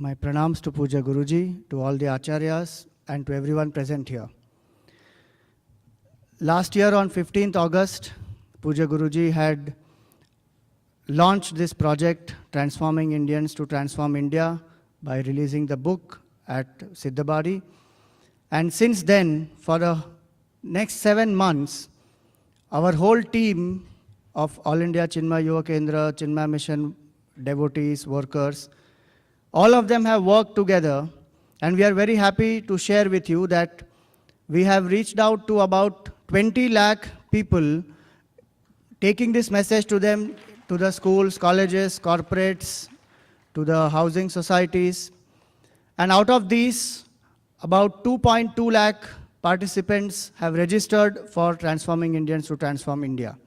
My pranams to Puja Guruji, to all the acharyas, and to everyone present here. Last year on 15th August, Puja Guruji had launched this project, Transforming Indians to Transform India, by releasing the book at Siddhabadi. And since then, for the next 7 months, our whole team of All India Chinmay Yuva Kendra, Chinmay Mission devotees, workers, all of them have worked together, and we are very happy to share with you that we have reached out to about 20 lakh people, taking this message to them, to the schools, colleges, corporates, to the housing societies. And out of these, about 2.2 lakh participants have registered for Transforming Indians to Transform India.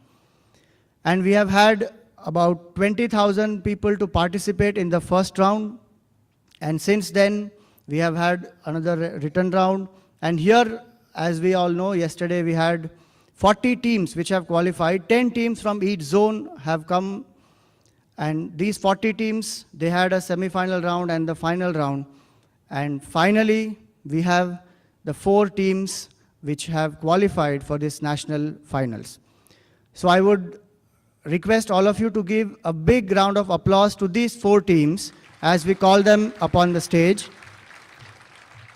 And we have had about 20,000 people to participate in the first round. And since then, we have had another written round. And here, as we all know, yesterday we had 40 teams which have qualified. 10 teams from each zone have come. And these 40 teams, they had a semi-final round and the final round. And finally, we have the 4 teams which have qualified for this national finals. So I would request all of you to give a big round of applause to these 4 teams as we call them upon the stage.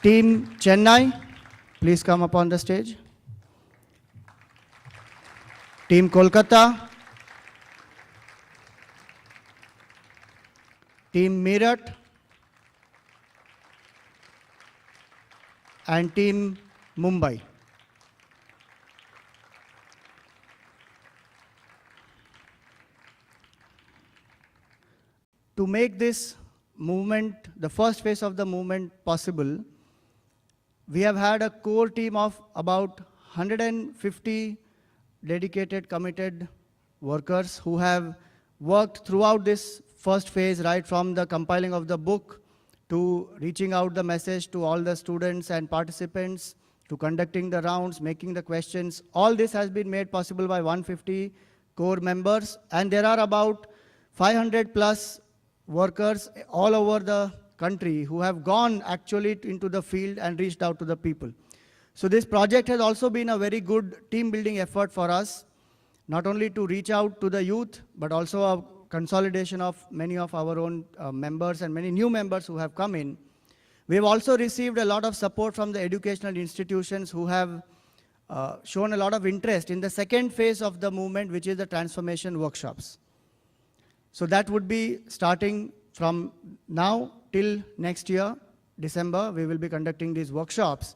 Team Chennai, please come upon the stage. Team Kolkata. Team Meerut. And Team Mumbai. To make this movement, the first phase of the movement possible, we have had a core team of about 150 dedicated, committed workers who have worked throughout this first phase, right from the compiling of the book to reaching out the message to all the students and participants, to conducting the rounds, making the questions. All this has been made possible by 150 core members, and there are about 500 plus workers all over the country who have gone actually into the field and reached out to the people. So this project has also been a very good team building effort for us, not only to reach out to the youth, but also a consolidation of many of our own members and many new members who have come in. We have also received a lot of support from the educational institutions who have shown a lot of interest in the second phase of the movement, which is the transformation workshops. So that would be starting from now till next year, December, we will be conducting these workshops.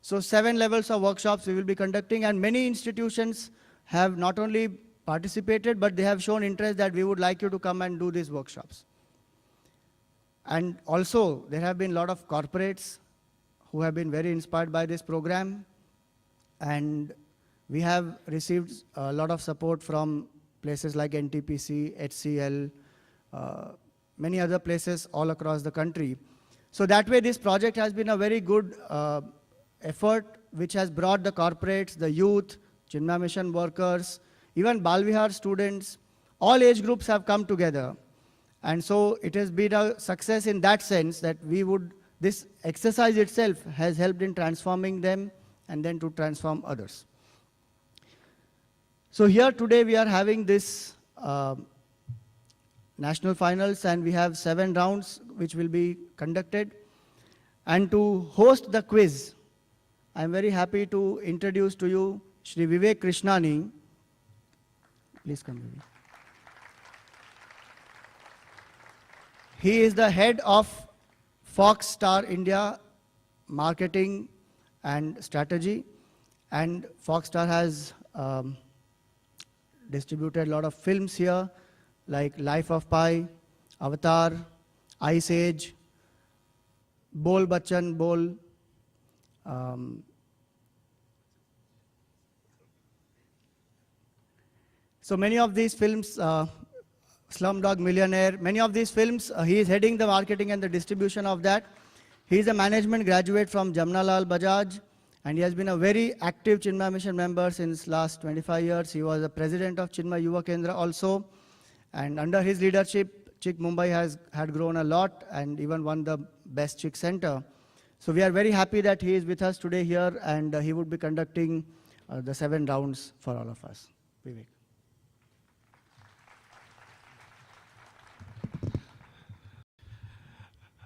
So 7 levels of workshops we will be conducting, and many institutions have not only participated, but they have shown interest that we would like you to come and do these workshops. And also, there have been a lot of corporates who have been very inspired by this program, and we have received a lot of support from places like NTPC, HCL, many other places all across the country. So that way, this project has been a very good effort which has brought the corporates, the youth, Chinmay Mission workers, even Balvihar students, all age groups have come together. And so it has been a success in that sense that this exercise itself has helped in transforming them and then to transform others. So here today we are having this national finals, and we have 7 rounds which will be conducted. And to host the quiz, I am very happy to introduce to you Shri Vivek Krishnani. Please come, Vivek. He is the head of Fox Star India Marketing and Strategy, and Fox Star has distributed a lot of films here, like Life of Pi, Avatar, Ice Age, Bol Bachchan Bol, so many of these films, Slumdog Millionaire, many of these films, he is heading the marketing and the distribution of that. He is a management graduate from Jamnalal Bajaj, and he has been a very active Chinmay Mission member since last 25 years. He was the president of Chinmay Yuva Kendra also, and under his leadership, Chick Mumbai had grown a lot and even won the Best Chick Center. So we are very happy that he is with us today here, and he would be conducting the 7 rounds for all of us. Vivek.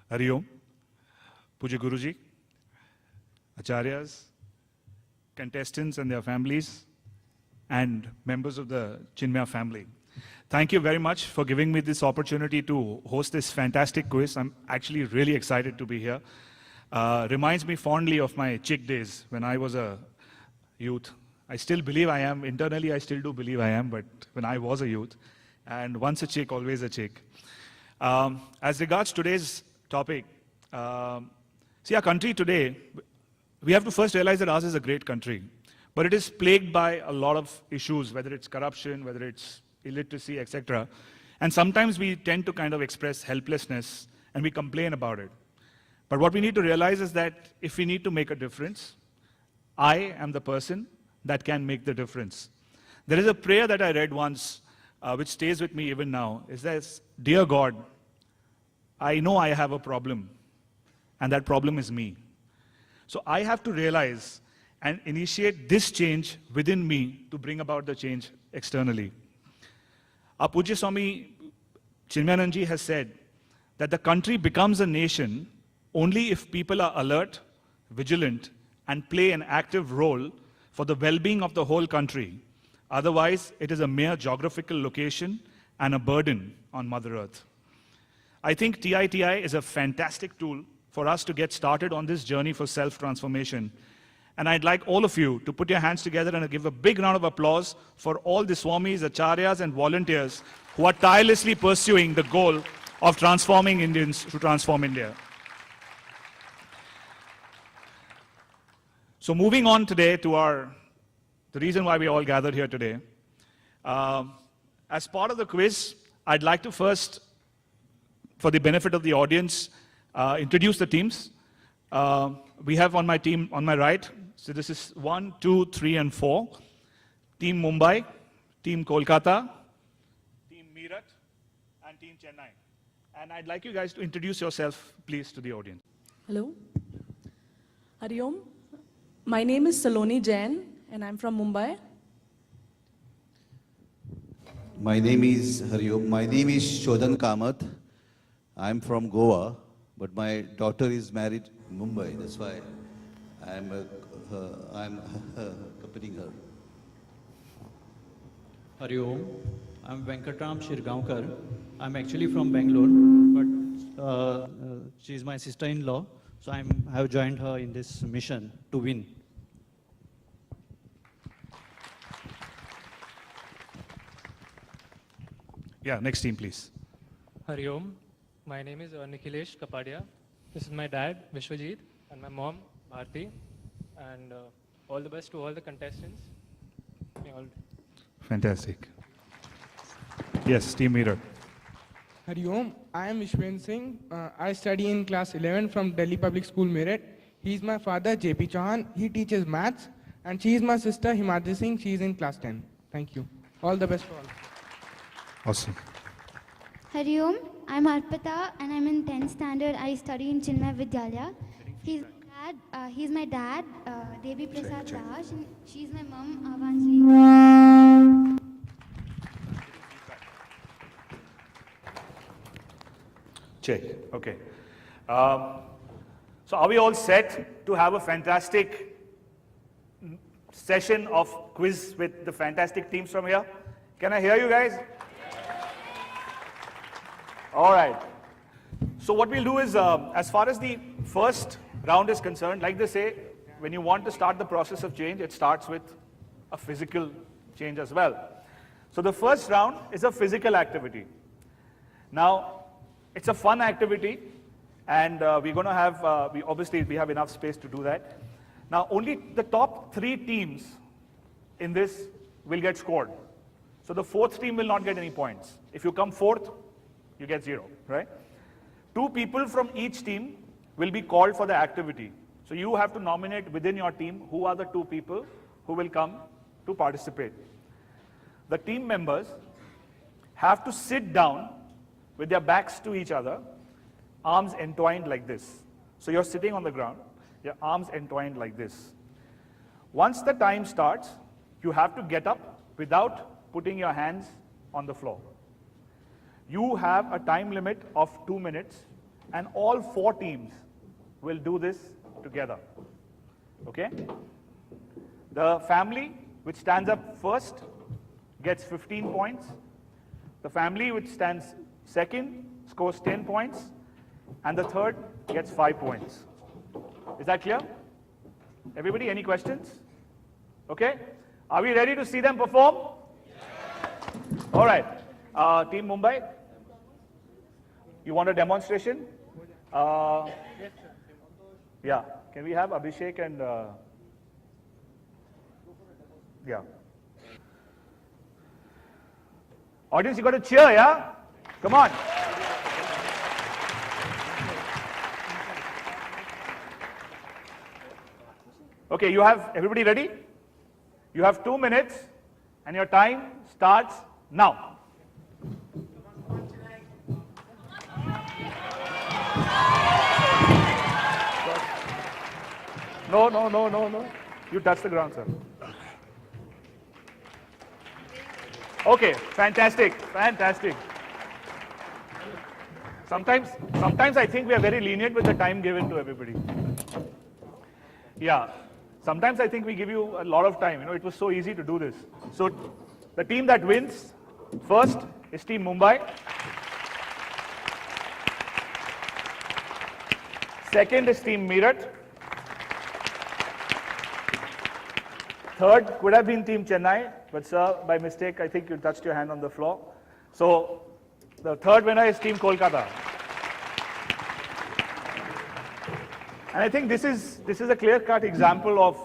Hari Om, Puja Guruji, Acharyas, contestants and their families, and members of the Chinmaya family. Thank you very much for giving me this opportunity to host this fantastic quiz. I'm actually really excited to be here. Reminds me fondly of my chick days when I was a youth. I still believe I am. Internally, I still do believe I am, but when I was a youth. And once a chick, always a chick. As regards today's topic, see, our country today, we have to first realize that ours is a great country. But it is plagued by a lot of issues, whether it's corruption, whether it's illiteracy, etc. And sometimes we tend to kind of express helplessness and we complain about it. But what we need to realize is that if we need to make a difference, I am the person that can make the difference. There is a prayer that I read once, which stays with me even now. It says, "Dear God, I know I have a problem, and that problem is me. So I have to realize and initiate this change within me to bring about the change externally." Our Pujya Swami Chinmayanand has said that the country becomes a nation only if people are alert, vigilant, and play an active role for the well-being of the whole country. Otherwise, it is a mere geographical location and a burden on Mother Earth. I think TITI is a fantastic tool for us to get started on this journey for self-transformation. And I'd like all of you to put your hands together and give a big round of applause for all the Swamis, Acharyas, and volunteers who are tirelessly pursuing the goal of transforming Indians to transform India. So moving on today to the reason why we all gathered here today. As part of the quiz, I'd like to first, for the benefit of the audience, introduce the teams. We have on my team, on my right, so this is 1, 2, 3, and 4. Team Mumbai, Team Kolkata, Team Meerut, and Team Chennai. And I'd like you guys to introduce yourself, please, to the audience. Hello. Hari Om. My name is Saloni Jain, and I'm from Mumbai. My name is Hari Om. My name is Shodhan Kamath. I'm from Goa, but my daughter is married in Mumbai. That's why I'm accompanying her. Hari Om. I'm Venkatram Shirgaonkar. I'm actually from Bangalore, but she's my sister-in-law, so I have joined her in this mission to win. Yeah, next team, please. Hari Om. My name is Nikhilesh Kapadia. This is my dad, Vishwajit, and my mom, Bharti. And all the best to all the contestants. Fantastic. Yes, Team Meerut. Hari Om. I am Vishwen Singh. I study in class 11 from Delhi Public School, Meerut. He is my father, JP Chauhan. He teaches maths. And she is my sister, Himadri Singh. She is in class 10. Thank you. All the best for all. Awesome. Hari Om, I'm Arpita and I'm in 10th standard. I study in Chinmaya Vidyalaya. He's my dad, Devi Prasad Dash, and she's my mom, Avanjali. Check. Okay. So are we all set to have a fantastic session of quiz with the fantastic teams from here? Can I hear you guys? All right. So what we'll do is, as far as the first round is concerned, like they say, when you want to start the process of change, it starts with a physical change as well. So the first round is a physical activity. Now, it's a fun activity, and we're going to have, obviously we have enough space to do that. Now, only the top 3 teams in this will get scored. So the 4th team will not get any points. If you come 4th, you get 0, right? 2 people from each team will be called for the activity. So you have to nominate within your team who are the 2 people who will come to participate. The team members have to sit down with their backs to each other, arms entwined like this. So you're sitting on the ground, your arms entwined like this. Once the time starts, you have to get up without putting your hands on the floor. You have a time limit of 2 minutes, and all 4 teams will do this together. Okay? The family which stands up first gets 15 points. The family which stands second scores 10 points, and the third gets 5 points. Is that clear? Everybody, any questions? Okay? Are we ready to see them perform? All right. Team Mumbai, you want a demonstration? Yeah. Can we have Abhishek and yeah. Audience, you got to cheer, yeah? Come on. Okay, you have everybody ready? You have 2 minutes, and your time starts now. No. You touch the ground, sir. Okay, fantastic. Sometimes I think we are very lenient with the time given to everybody. Yeah. Sometimes I think we give you a lot of time. You know, it was so easy to do this. So the team that wins first is Team Mumbai. Second is Team Meerut. Third could have been Team Chennai, but sir, by mistake, I think you touched your hand on the floor. So the third winner is Team Kolkata. And I think this is a clear-cut example of,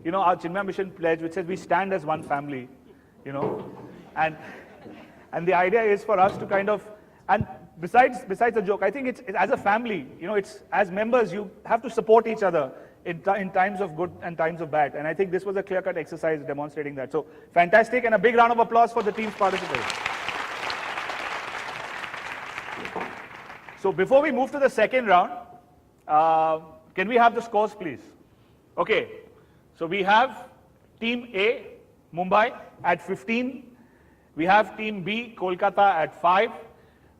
you know, our Chinmaya Mission pledge, which says we stand as one family, you know, and the idea is for us to kind of, and besides the joke, I think it's as a family, you know, it's as members you have to support each other in times of good and times of bad, and I think this was a clear-cut exercise demonstrating that. So fantastic, and a big round of applause for the teams participating. So before we move to the second round, can we have the scores, please? Okay, so we have Team A, Mumbai, at 15. We have Team B, Kolkata, at 5.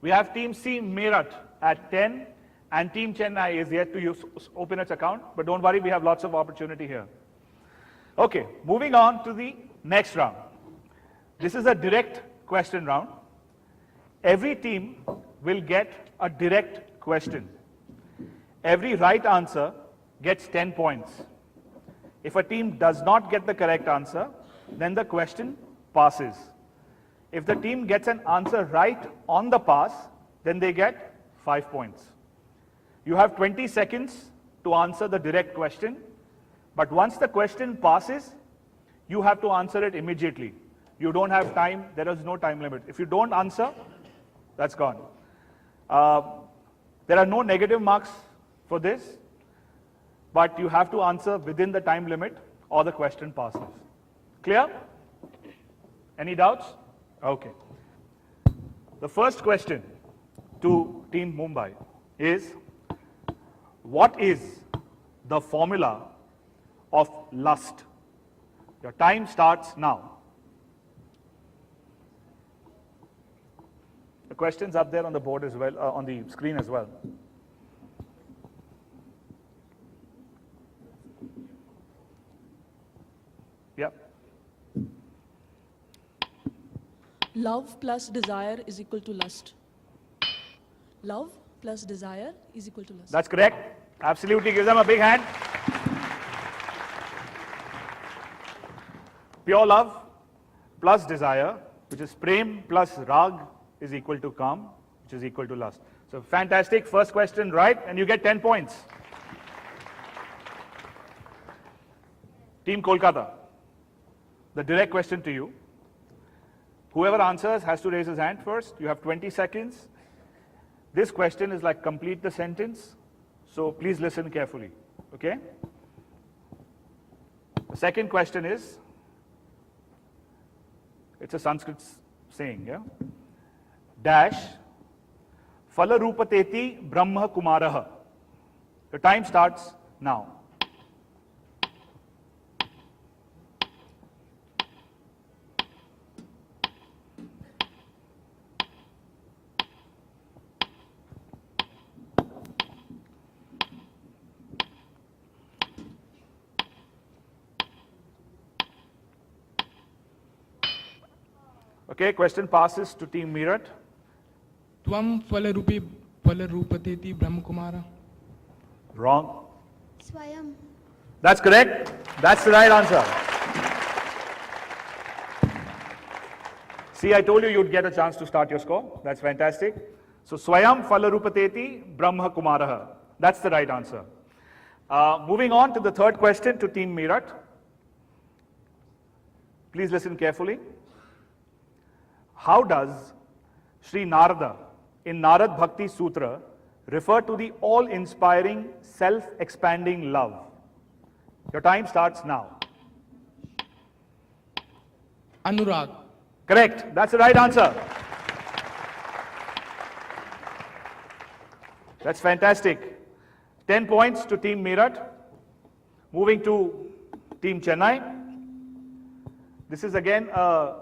We have Team C, Meerut, at 10. And Team Chennai is yet to open its account. But don't worry, we have lots of opportunity here. Okay, moving on to the next round. This is a direct question round. Every team will get a direct question. Every right answer gets 10 points. If a team does not get the correct answer, then the question passes. If the team gets an answer right on the pass, then they get 5 points. You have 20 seconds to answer the direct question, but once the question passes, you have to answer it immediately. You don't have time, there is no time limit. If you don't answer, that's gone. There are no negative marks for this, but you have to answer within the time limit or the question passes. Clear? Any doubts? Okay. The first question to Team Mumbai is, what is the formula of lust? Your time starts now. The question's up there on the board as well, on the screen as well. Yeah. Love plus desire is equal to lust. Love plus desire is equal to lust. That's correct. Absolutely. Give them a big hand. Pure love plus desire, which is prem plus rag, is equal to kam, which is equal to lust. So fantastic. First question right, and you get 10 points. Team Kolkata. The direct question to you. Whoever answers has to raise his hand first. You have 20 seconds. This question is like complete the sentence, so please listen carefully, okay? The second question is, it's a Sanskrit saying, yeah? Dash Falarupateti Brahma Kumaraha. The time starts now. Okay, question passes to Team Meerut. Tvam Falarupateti Brahmakumara. Wrong. Swayam. That's correct. That's the right answer. See, I told you you'd get a chance to start your score. That's fantastic. So, Swayam Falarupateti Brahma Kumaraha. That's the right answer. Moving on to the third question to Team Meerut. Please listen carefully. How does Sri Narada in Narad Bhakti Sutra refer to the all-inspiring, self-expanding love? Your time starts now. Anurag. Correct. That's the right answer. That's fantastic. 10 points to Team Meerut. Moving to Team Chennai. This is again a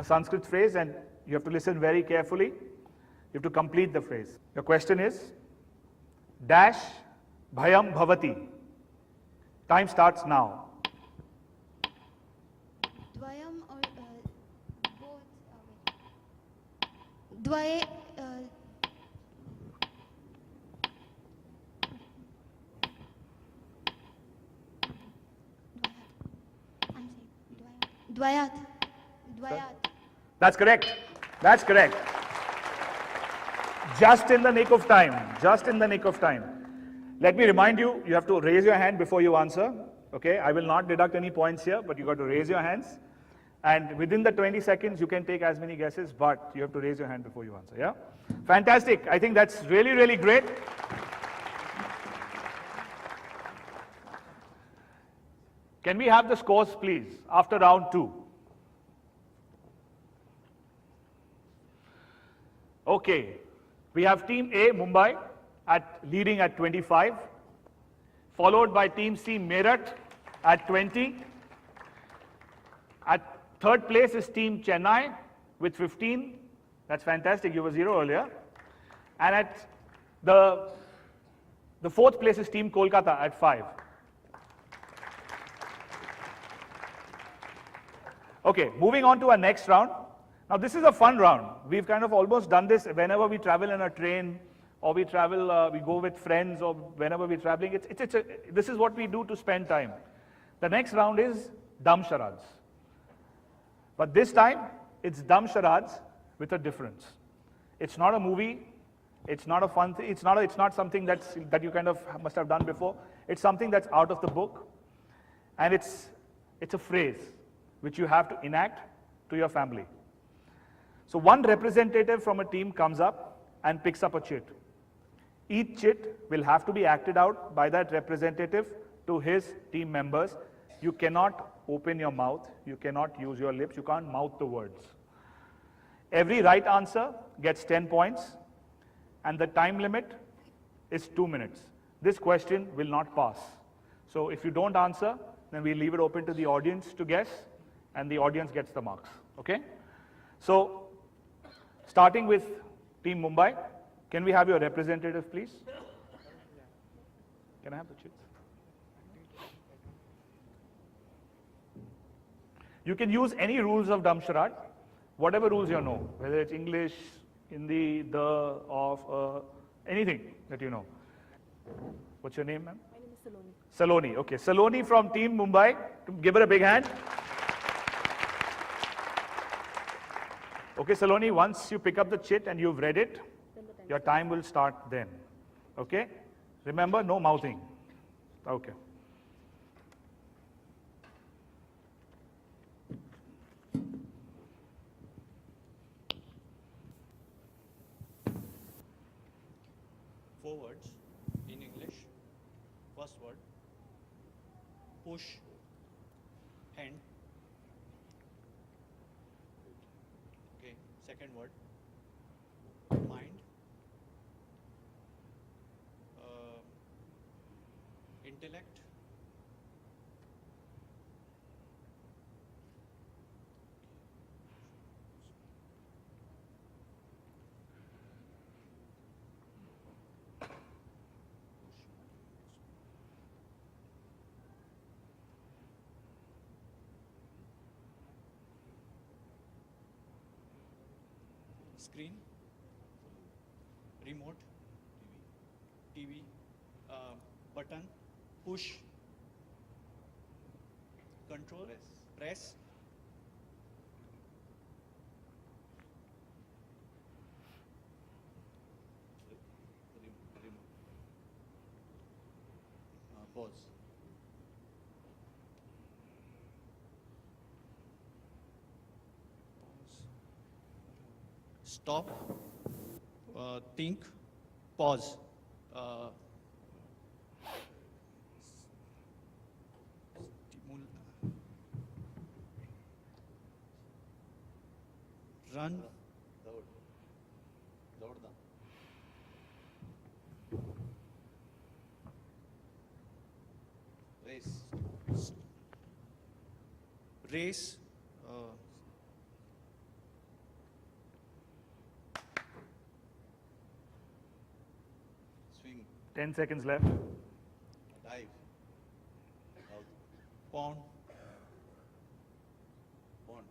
Sanskrit phrase, and you have to listen very carefully. You have to complete the phrase. Your question is, dash bhayam bhavati. Time starts now. Dvayam or both. Dvay. I'm saying Dvayat. Dvayat. That's correct. That's correct. Just in the nick of time. Just in the nick of time. Let me remind you, you have to raise your hand before you answer. Okay, I will not deduct any points here, but you got to raise your hands. And within the 20 seconds, you can take as many guesses, but you have to raise your hand before you answer. Yeah? Fantastic. I think that's really, really great. Can we have the scores, please, after round 2? Okay. We have Team A, Mumbai, leading at 25, followed by Team C, Meerut, at 20. At third place is Team Chennai with 15. That's fantastic. You were 0 earlier. And at the fourth place is Team Kolkata at 5. Okay, moving on to our next round. Now, this is a fun round. We've kind of almost done this whenever we travel in a train, or we travel, we go with friends, or whenever we're traveling. This is what we do to spend time. The next round is dumb charades. But this time, it's dumb charades with a difference. It's not a movie. It's not a fun thing. It's not something that you kind of must have done before. It's something that's out of the book, and it's a phrase which you have to enact to your family. So one representative from a team comes up and picks up a chit. Each chit will have to be acted out by that representative to his team members. You cannot open your mouth. You cannot use your lips. You can't mouth the words. Every right answer gets 10 points, and the time limit is 2 minutes. This question will not pass. So if you don't answer, then we leave it open to the audience to guess, and the audience gets the marks. Okay? So, starting with Team Mumbai, can we have your representative, please? Can I have the chits? You can use any rules of dumb charade, whatever rules you know, whether it's English, Hindi, the, of, anything that you know. What's your name, ma'am? My name is Saloni. Saloni. Okay, Saloni from Team Mumbai. Give her a big hand. Okay, Saloni, once you pick up the chit and you've read it, your time will start then. Okay? Remember, no mouthing. Okay. Four words in English. First word, push, hand. Okay, second word, mind, intellect, screen, remote, TV, button, push, control, press, Pause. stop, think, pause. Run, Race. race, Swing. 10 seconds left. Dive. Out. pond, Pond.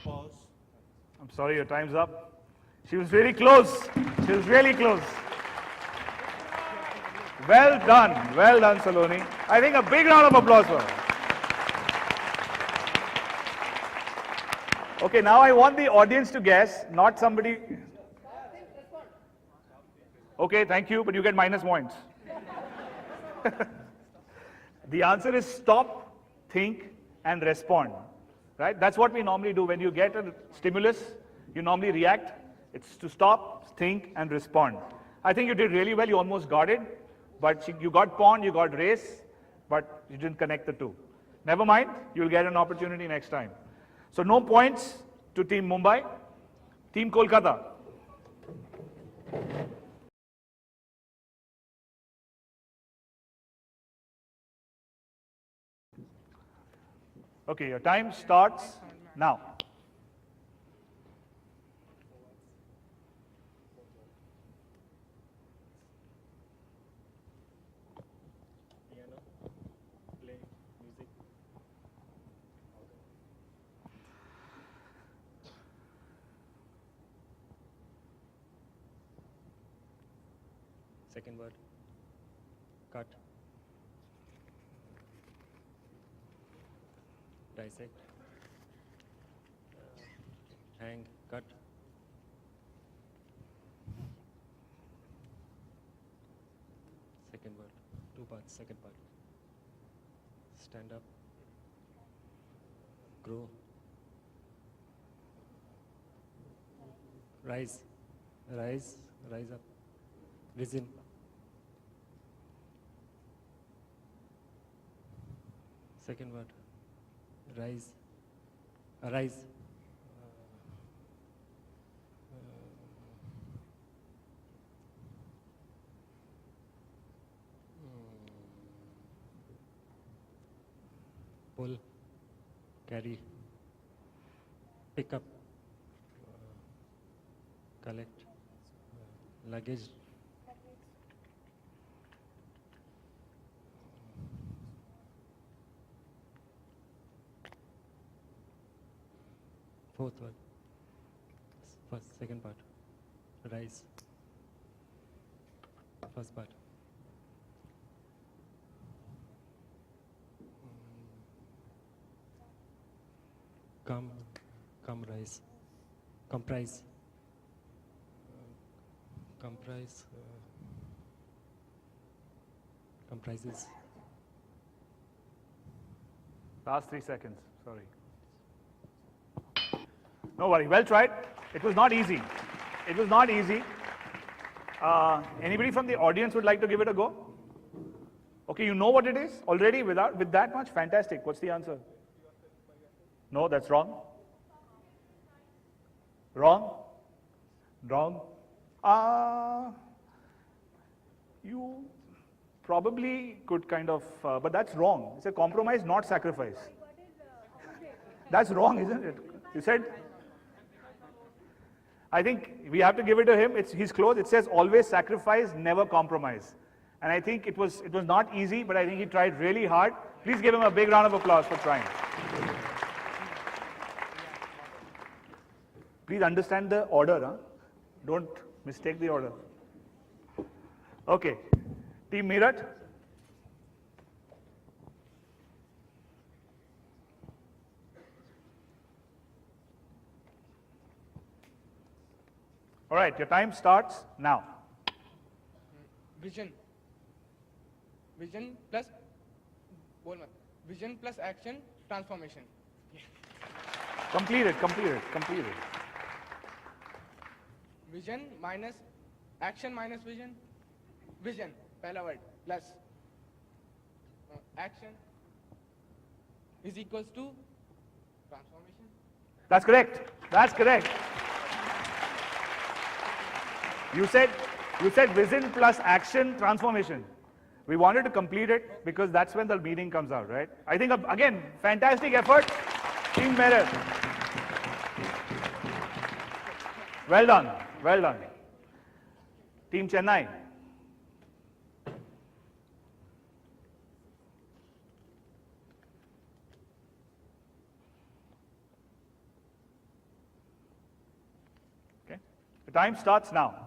pause. I'm sorry, your time's up. She was really close. She was really close. Well done, Saloni. I think a big round of applause for her. Okay, now I want the audience to guess, not somebody. Okay, thank you, but you get minus points. The answer is stop, think, and respond. Right? That's what we normally do. When you get a stimulus, you normally react. It's to stop, think, and respond. I think you did really well. You almost got it. But you got pond, you got race, but you didn't connect the two. Never mind, you'll get an opportunity next time. So no points to Team Mumbai. Team Kolkata. Okay, your time starts now. Second word. Cut. Dissect. Hang. Cut. Second word. Two parts. Second part. Stand up. Grow. Rise. Rise. Rise up. Risen. Second word. Rise. Arise. Pull. Carry. Pick up. Collect. Luggage. Fourth word. First, second part. Rise. First part. Come, rise. Comprise. Comprise. Comprises. Last 3 seconds, sorry. No worry, well tried. It was not easy. It was not easy. Anybody from the audience would like to give it a go? Okay, you know what it is already with that much? Fantastic. What's the answer? No, that's wrong. Wrong? Wrong. probably could kind of, but that's wrong. It's a compromise, not sacrifice. That's wrong, isn't it? You said, I think we have to give it to him. He's close. It says always sacrifice, never compromise. And I think it was not easy, but I think he tried really hard. Please give him a big round of applause for trying. Please understand the order, huh? Don't mistake the order. Okay, Team Meerut. All right, your time starts now. Vision. Vision plus, बोल मत. Vision plus action, transformation. Completed. Vision minus action minus vision. Vision, पहला word, plus action is equals to transformation. That's correct. You said vision plus action, transformation. We wanted to complete it because that's when the meaning comes out, right? I think, again, fantastic effort. Team Meerut. Well done. Team Chennai. Okay, the time starts now.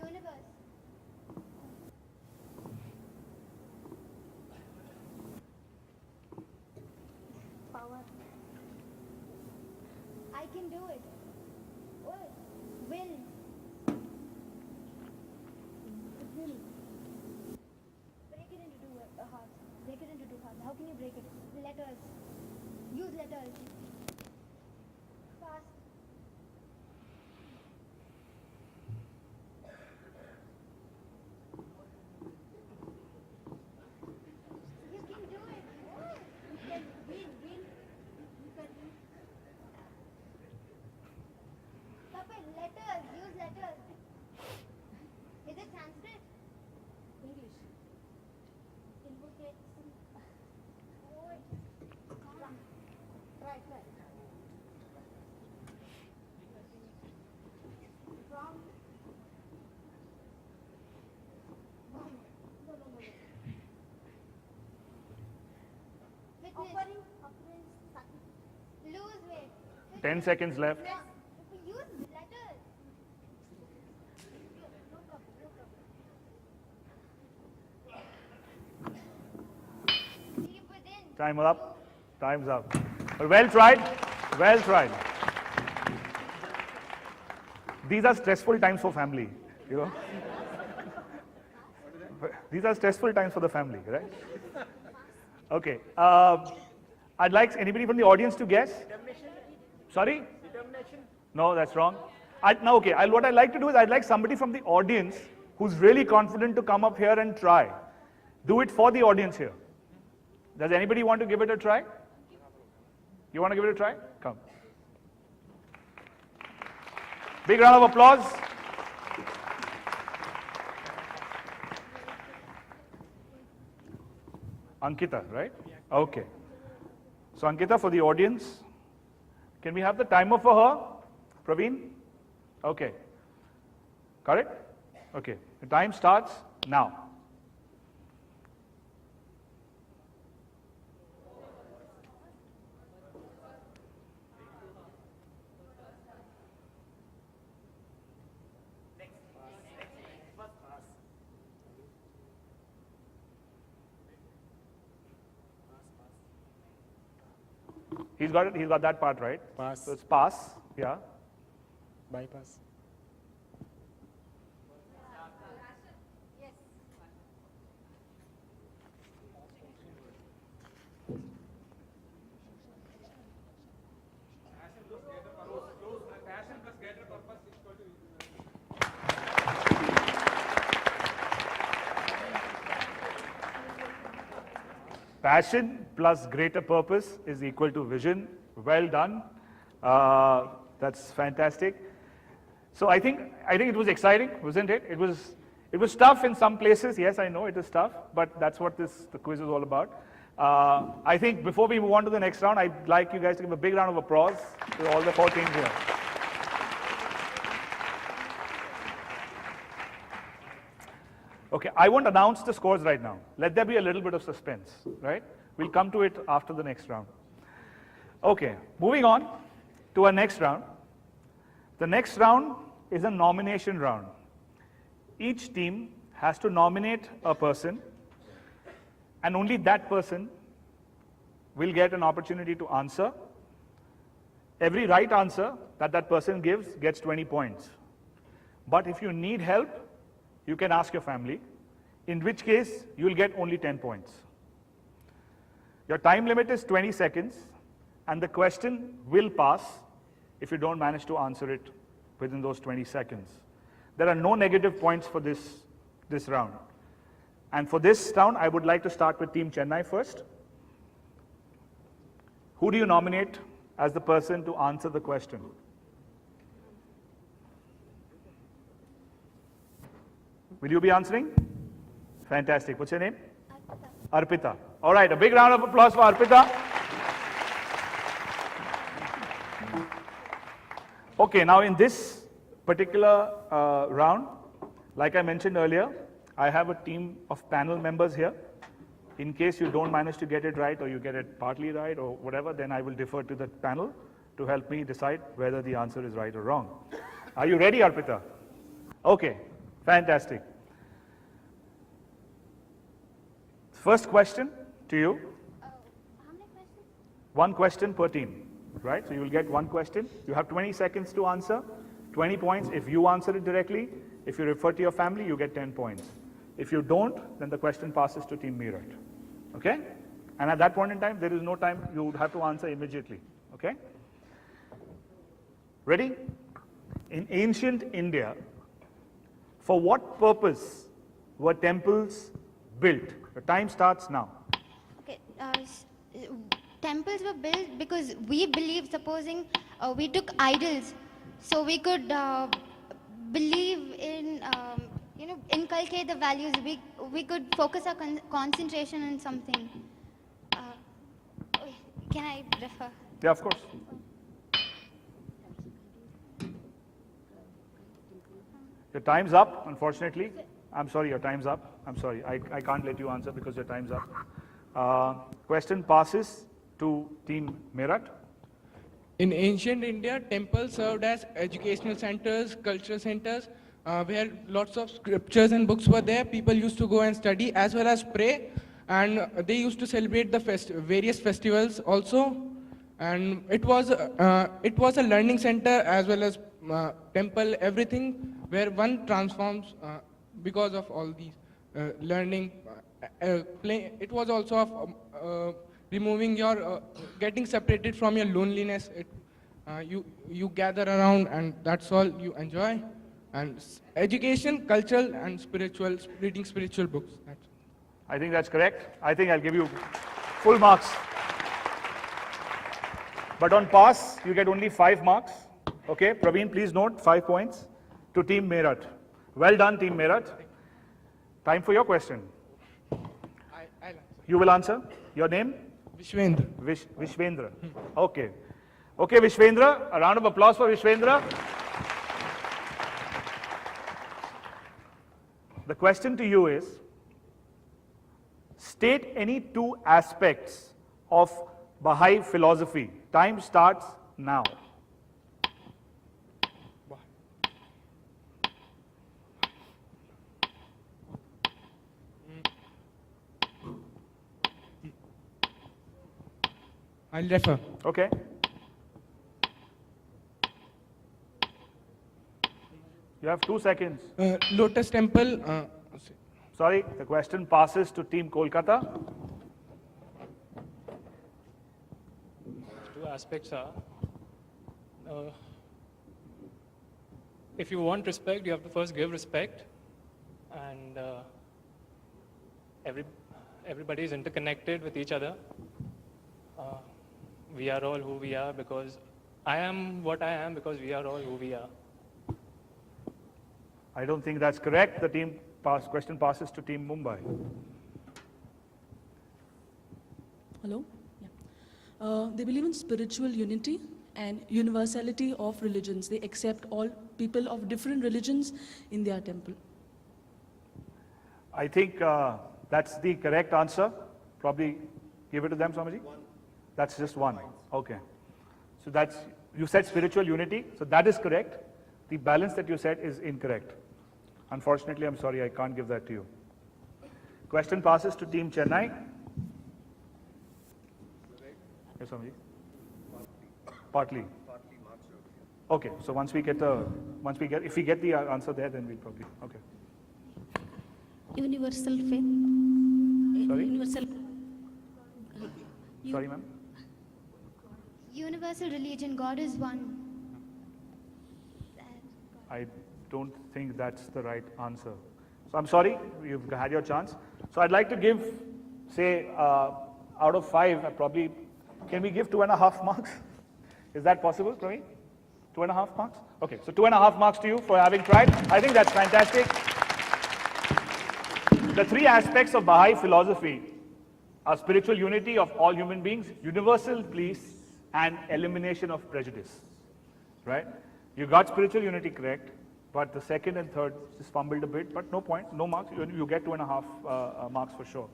Universe. Power. I can do it. Oh, will. Will. Break it into two halves. Break it into two halves. How can you break it? Letters. Use letters. Fast. You can do it. Oh, you can win. You can win. Stop it. Letters. Use letters. Is it Sanskrit? English. Invocation. Oh, right. From. Fitness. Lose weight. 10 seconds left. Use letters. No problem. Deep within. Time's up. But well tried. These are stressful times for family, you know. These are stressful times for the family, right? Okay. I'd like anybody from the audience to guess. Sorry? No, that's wrong. What I'd like to do is I'd like somebody from the audience who's really confident to come up here and try. Do it for the audience here. Does anybody want to give it a try? You want to give it a try? Come. Big round of applause. Ankita, right? Okay. So Ankita, for the audience, can we have the timer for her? Praveen? Okay. Got it? Okay. The time starts now. He's got it. He's got that part right. Pass. So it's pass. Yeah. Bypass. Passion plus greater purpose is equal to vision. Well done. That's fantastic. So I think it was exciting, wasn't it? It was tough in some places. Yes, I know it is tough, but that's what the quiz is all about. I think before we move on to the next round, I'd like you guys to give a big round of applause to all the 4 teams here. Okay, I won't announce the scores right now. Let there be a little bit of suspense, right? We'll come to it after the next round. Okay, moving on to our next round. The next round is a nomination round. Each team has to nominate a person, and only that person will get an opportunity to answer. Every right answer that that person gives gets 20 points. But if you need help, you can ask your family, in which case you will get only 10 points. Your time limit is 20 seconds, and the question will pass if you don't manage to answer it within those 20 seconds. There are no negative points for this round. And for this round, I would like to start with Team Chennai first. Who do you nominate as the person to answer the question? Will you be answering? Fantastic. What's your name? Arpita. All right, a big round of applause for Arpita. Okay, now in this particular round, like I mentioned earlier, I have a team of panel members here. In case you don't manage to get it right, or you get it partly right, or whatever, then I will defer to the panel to help me decide whether the answer is right or wrong. Are you ready, Arpita? Okay, fantastic. First question to you. How many questions? 1 question per team, right? So you will get 1 question. You have 20 seconds to answer, 20 points if you answer it directly. If you refer to your family, you get 10 points. If you don't, then the question passes to Team Meerut. Okay? And at that point in time, there is no time, you would have to answer immediately. Okay? Ready? In ancient India, for what purpose were temples built? The time starts now. Okay, temples were built because we believe, supposing we took idols, so we could believe in, inculcate the values. We could focus our concentration on something. Can I refer? Yeah, of course. Your time's up, unfortunately. I'm sorry, your time's up. I'm sorry, I can't let you answer because your time's up. Question passes to Team Meerut. In ancient India, temples served as educational centers, cultural centers, where lots of scriptures and books were there. People used to go and study as well as pray, and they used to celebrate the various festivals also. And it was a learning center as well as temple, everything, where one transforms because of all these learning. It was also of removing your, getting separated from your loneliness. You gather around, and that's all you enjoy. And education, cultural, and spiritual, reading spiritual books. That's I think that's correct. I think I'll give you full marks. But on pass, you get only 5 marks. Okay, Praveen, please note 5 points to Team Meerut. Well done, Team Meerut. Time for your question. I'll You will answer. Your name? Vishwendra. Vishwendra. Okay. Okay, Vishwendra. A round of applause for Vishwendra. The question to you is, state any 2 aspects of Baha'i philosophy. Time starts now. I'll refer. Okay. You have 2 seconds. Lotus Temple. Sorry, the question passes to Team Kolkata. Two aspects are, if you want respect, you have to first give respect, and everybody is interconnected with each other. We are all who we are because I am what I am because we are all who we are. I don't think that's correct. The question passes to Team Mumbai. Hello? Yeah. They believe in spiritual unity and universality of religions. They accept all people of different religions in their temple. I think that's the correct answer. Probably give it to them, Swamiji. That's just one. Okay. So you said spiritual unity, so that is correct. The balance that you said is incorrect. Unfortunately, I'm sorry, I can't give that to you. Question passes to Team Chennai. Yes, Swamiji. Partly. Okay, so if we get the answer there, then we'll probably, okay. Universal faith. Sorry? Universal. Sorry, ma'am. Universal religion. God is one. I don't think that's the right answer. So I'm sorry, you've had your chance. So I'd like to give, say, out of 5, can we give 2.5 marks? Is that possible, Praveen? 2.5 marks? Okay, so 2.5 marks to you for having tried. I think that's fantastic. The 3 aspects of Baha'i philosophy are spiritual unity of all human beings, universal peace, and elimination of prejudice. Right? You got spiritual unity correct, but the second and third just fumbled a bit, but no point, no marks. You get 2.5 marks for sure.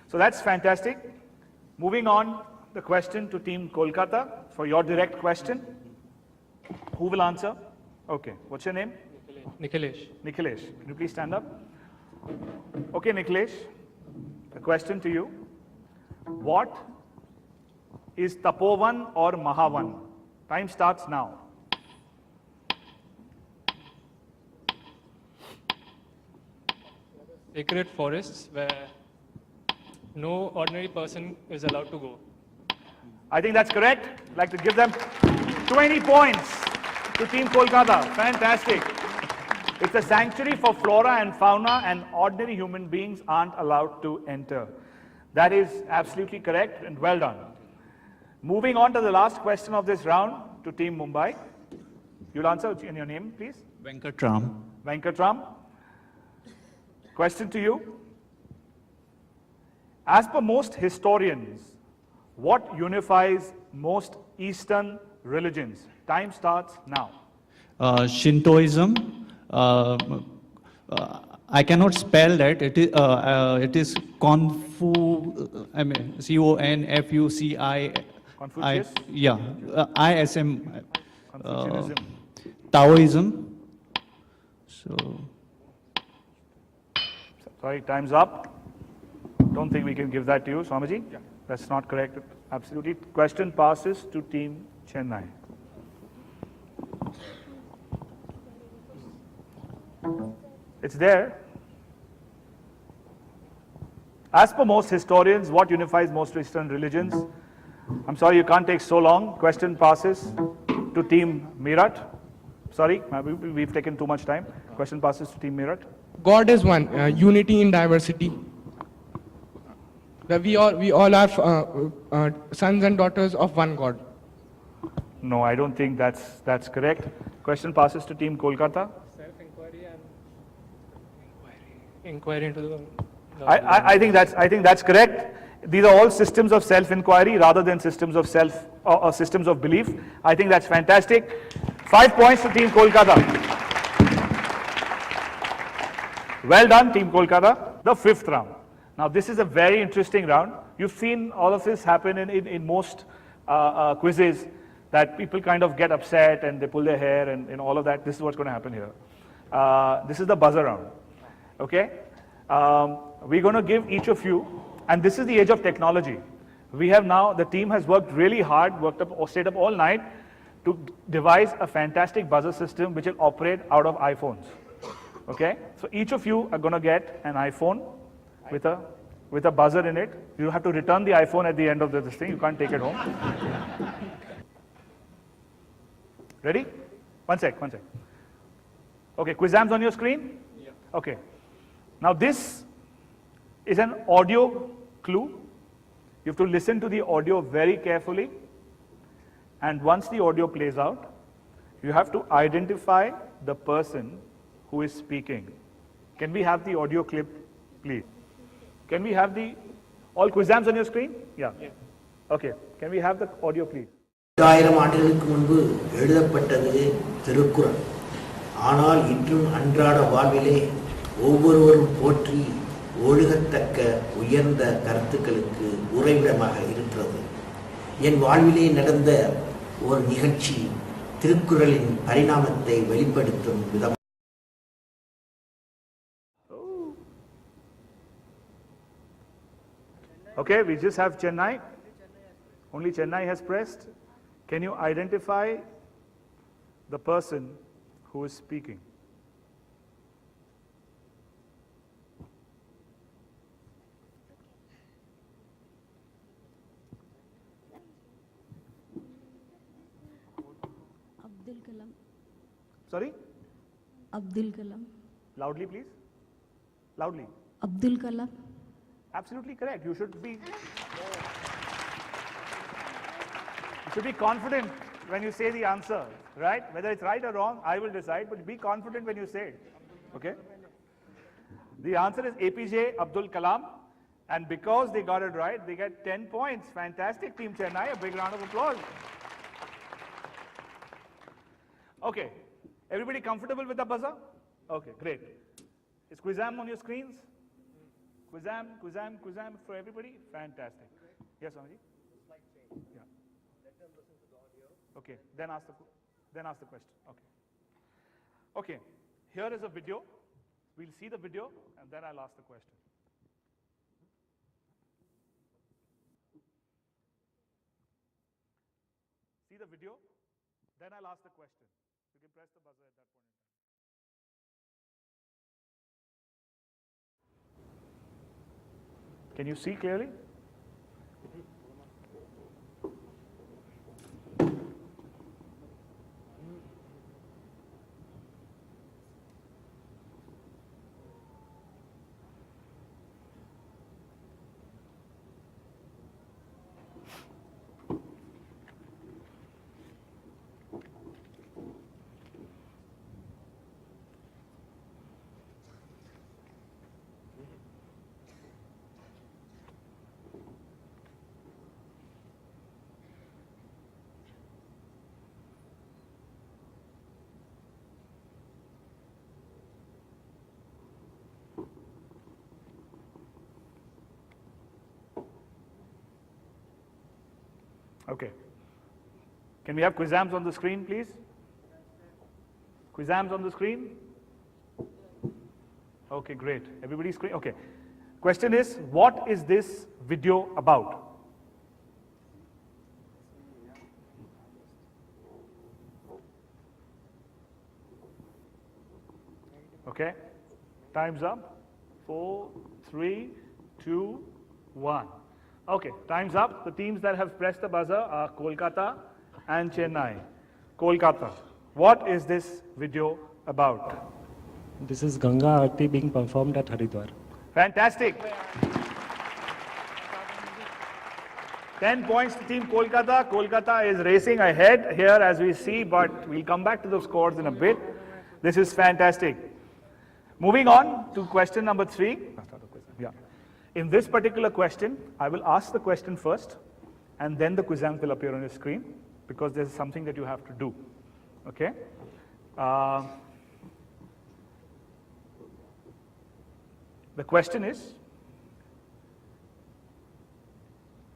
So that's fantastic. Moving on, the question to Team Kolkata for your direct question. Who will answer? Okay, what's your name? Nikhilesh. Nikhilesh, can you please stand up? Okay, Nikhilesh, the question to you. What is Tapovan or Mahavan? Time starts now. Sacred forests where no ordinary person is allowed to go. I think that's correct. I'd like to give them 20 points to Team Kolkata. Fantastic. It's a sanctuary for flora and fauna, and ordinary human beings aren't allowed to enter. That is absolutely correct, and well done. Moving on to the last question of this round to Team Mumbai. You'll answer in your name, please. Venkatram. Venkatram. Question to you. As per most historians, what unifies most Eastern religions? Time starts now. Shintoism. I cannot spell that. It is Confu. I mean CONFUCI. Confucius? Yeah. ISM. Confucianism. Taoism. So. Sorry, time's up. Don't think we can give that to you, Swamiji. Yeah. That's not correct. Absolutely. Question passes to Team Chennai. It's there. As per most historians, what unifies most Eastern religions? I'm sorry, you can't take so long. Question passes to Team Meerut. Sorry, we've taken too much time. Question passes to Team Meerut. God is one. Unity in diversity. We all are sons and daughters of one God. No, I don't think that's correct. Question passes to Team Kolkata. Self-inquiry and inquiry into the I think that's correct. These are all systems of self-inquiry rather than systems of or systems of belief. I think that's fantastic. 5 points to Team Kolkata. Well done, Team Kolkata. The 5th round. Now, this is a very interesting round. You've seen all of this happen in most quizzes, that people kind of get upset and they pull their hair and all of that. This is what's going to happen here. This is the buzzer round. Okay? We're going to give each of you, and this is the age of technology. We have now, the team has worked really hard, stayed up all night to devise a fantastic buzzer system which will operate out of iPhones. Okay? So each of you are going to get an iPhone with a buzzer in it. You have to return the iPhone at the end of this thing. You can't take it home. Ready? One sec. Okay, Quizam's on your screen? Yeah. Okay. Now this is an audio clue. You have to listen to the audio very carefully. And once the audio plays out, you have to identify the person who is speaking. Can we have the audio clip, please? Can we have all Quizams on your screen? Yeah. Okay. Can we have the audio, please? 1000 ஆண்டுகளுக்கு முன்பு எழுதப்பட்டது திருக்குறள். ஆனால் இன்றும் அன்றாட வாழ்விலே ஒவ்வொருவரும் போற்றி ஒழுகத்தக்க உயர்ந்த கருத்துக்களுக்கு உறைவிடமாக இருக்கிறது. என் வாழ்விலே நடந்த ஒரு நிகழ்ச்சி திருக்குறளின் பரிணாமத்தை வெளிப்படுத்தும் விதம். Okay, we just have Chennai. Only Chennai has pressed. Can you identify the person who is speaking? Abdul Kalam. Sorry? Abdul Kalam. Loudly, please. Loudly. Abdul Kalam. Absolutely correct. You should be confident when you say the answer, right? Whether it's right or wrong, I will decide, but be confident when you say it. Okay? The answer is APJ Abdul Kalam, and because they got it right, they get 10 points. Fantastic, Team Chennai. A big round of applause. Okay. Everybody comfortable with the buzzer? Okay, great. Is Quizam on your screens? Quizam for everybody? Fantastic. Yes, Amaji? Yeah. Okay, then ask the question. Okay. Okay, here is a video. We'll see the video and then I'll ask the question. See the video, then I'll ask the question. You can press the buzzer at that point in time. Can you see clearly? Okay. Can we have Quizams on the screen, please? Quizams on the screen? Okay, great. Everybody's screen? Okay. Question is, what is this video about? Okay. Time's up. 4, 3, 2, 1. Okay, time's up. The teams that have pressed the buzzer are Kolkata and Chennai. Kolkata, what is this video about? This is Ganga Aarti being performed at Haridwar. Fantastic. 10 points to Team Kolkata. Kolkata is racing ahead here as we see, but we'll come back to the scores in a bit. This is fantastic. Moving on to question number 3. Yeah. In this particular question, I will ask the question first, and then the Quizams will appear on your screen, because there's something that you have to do. Okay? The question is,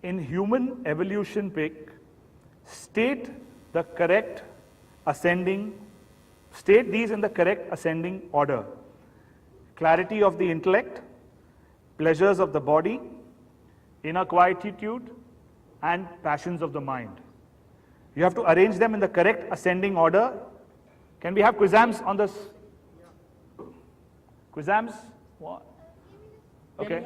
in human evolution pick, state these in the correct ascending order. Clarity of the intellect, pleasures of the body, inner quietude, and passions of the mind. You have to arrange them in the correct ascending order. Can we have quizams on this? Quizams? What? Okay.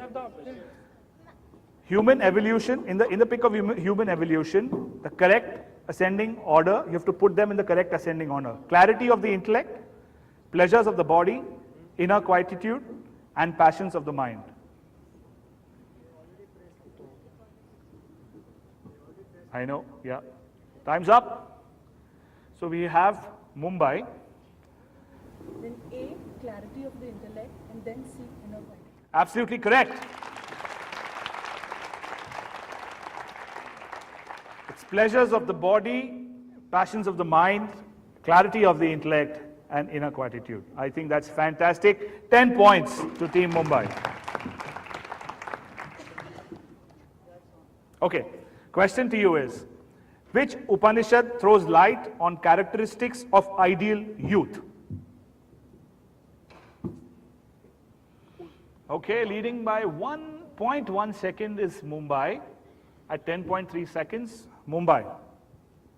Human evolution, in the pick of human evolution, the correct ascending order, you have to put them in the correct ascending order. Clarity of the intellect, pleasures of the body, inner quietude, and passions of the mind. I know, yeah. Time's up. So we have Mumbai. Then A, clarity of the intellect, and then C, inner quietude. Absolutely correct. It's pleasures of the body, passions of the mind, clarity of the intellect, and inner quietude. I think that's fantastic. 10 points to Team Mumbai. Okay, question to you is, which Upanishad throws light on characteristics of ideal youth? Okay, leading by 1.1 second is Mumbai. At 10.3 seconds, Mumbai.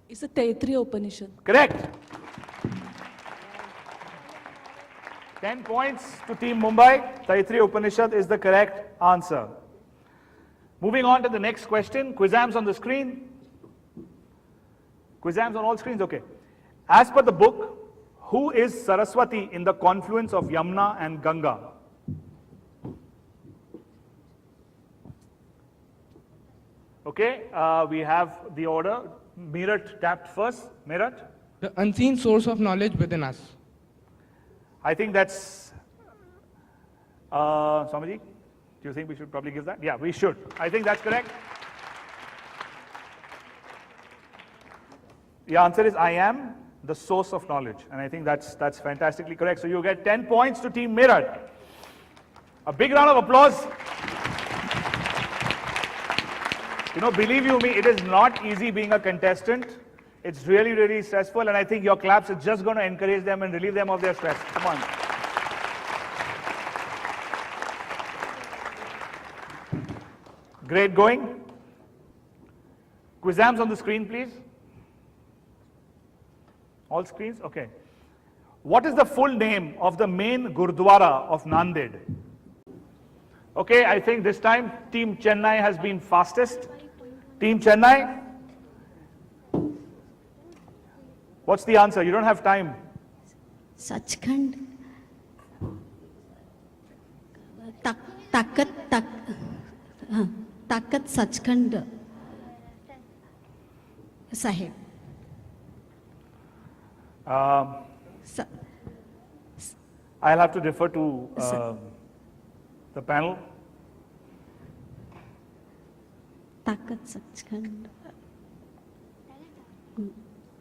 It's a Taittiriya Upanishad. Correct. 10 points to Team Mumbai. Taittiriya Upanishad is the correct answer. Moving on to the next question. Quizams on the screen. Quizams on all screens, okay. As per the book, who is Saraswati in the confluence of Yamuna and Ganga? Okay, we have the order. Meerut tapped first. Meerut? The unseen source of knowledge within us. I think that's, Swamiji, do you think we should probably give that? Yeah, we should. I think that's correct. The answer is I am the source of knowledge. And I think that's fantastically correct. So you get 10 points to Team Meerut. A big round of applause. You know, believe you me, it is not easy being a contestant. It's really, really stressful, and I think your claps are just going to encourage them and relieve them of their stress. Come on. Great going. Quizams on the screen, please. All screens? Okay. What is the full name of the main Gurdwara of Nanded? Okay, I think this time Team Chennai has been fastest. Team Chennai? What's the answer? You don't have time. Sachkhand. Takat Sachkhand Sahib. I'll have to defer to the panel. Takat Sachkhand.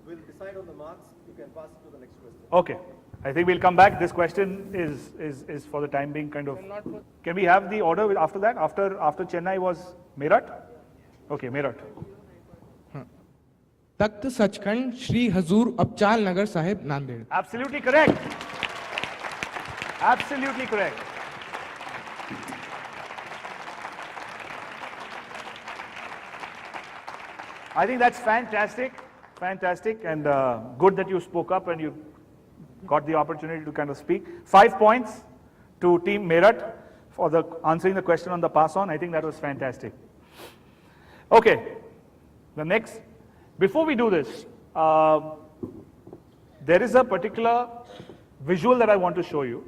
We'll decide on the marks. You can pass it to the next question. Okay. I think we'll come back. This question is for the time being kind of. Can we have the order after that? After Chennai was Meerut? Okay, Meerut. Takht Sachkhand Shri Hazur Abchal Nagar Sahib Nanded. Absolutely correct. Absolutely correct. I think that's fantastic. Fantastic, and good that you spoke up and you got the opportunity to kind of speak. 5 points to Team Meerut for answering the question on the pass on. I think that was fantastic. Okay, the next. Before we do this, there is a particular visual that I want to show you.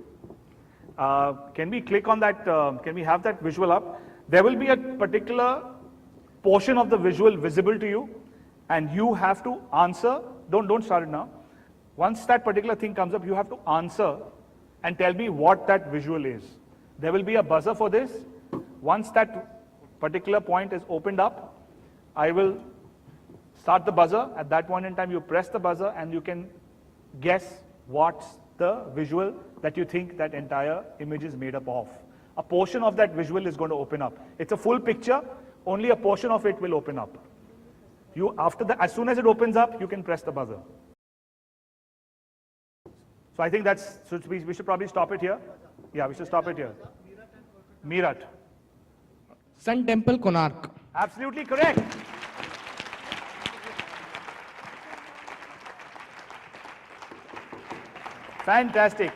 Can we click on that? Can we have that visual up? There will be a particular portion of the visual visible to you, and you have to answer. Don't start it now. Once that particular thing comes up, you have to answer and tell me what that visual is. There will be a buzzer for this. Once that particular point is opened up, I will start the buzzer. At that point in time, you press the buzzer and you can guess what's the visual that you think that entire image is made up of. A portion of that visual is going to open up. It's a full picture, only a portion of it will open up. As soon as it opens up, you can press the buzzer. So I think we should probably stop it here. Yeah, we should stop it here. Meerut. Sun Temple Konark. Absolutely correct. Fantastic.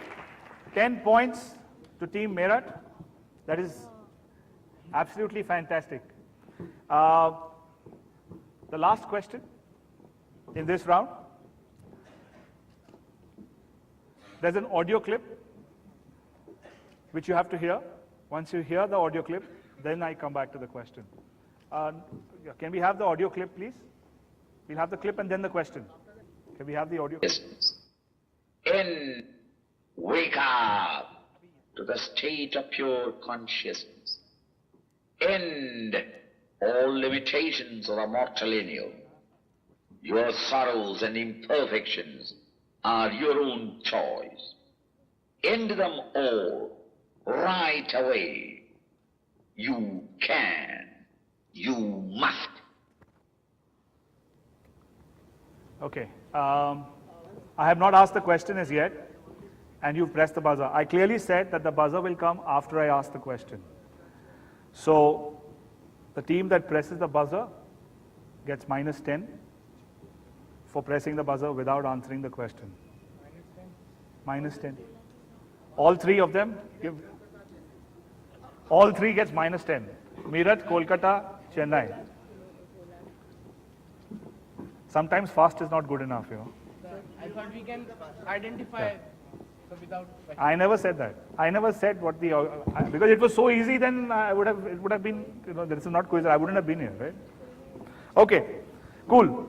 10 points to Team Meerut. That is absolutely fantastic. The last question in this round. There's an audio clip which you have to hear. Once you hear the audio clip, then I come back to the question. Can we have the audio clip, please? We'll have the clip and then the question. Can we have the audio clip? And wake up to the state of pure consciousness. End all limitations of the mortal in you. Your sorrows and imperfections are your own choice. End them all right away. You can. You must. Okay. I have not asked the question as yet, and you've pressed the buzzer. I clearly said that the buzzer will come after I ask the question. So, the team that presses the buzzer gets -10 for pressing the buzzer without answering the question. -10. All three of them give. All three gets -10. Meerut, Kolkata, Chennai. Sometimes fast is not good enough, you know. I thought we can identify without question. I never said that. I never said what the because it was so easy. Then it would have been, you know, this is not quiz. I wouldn't have been here, right? Okay, cool.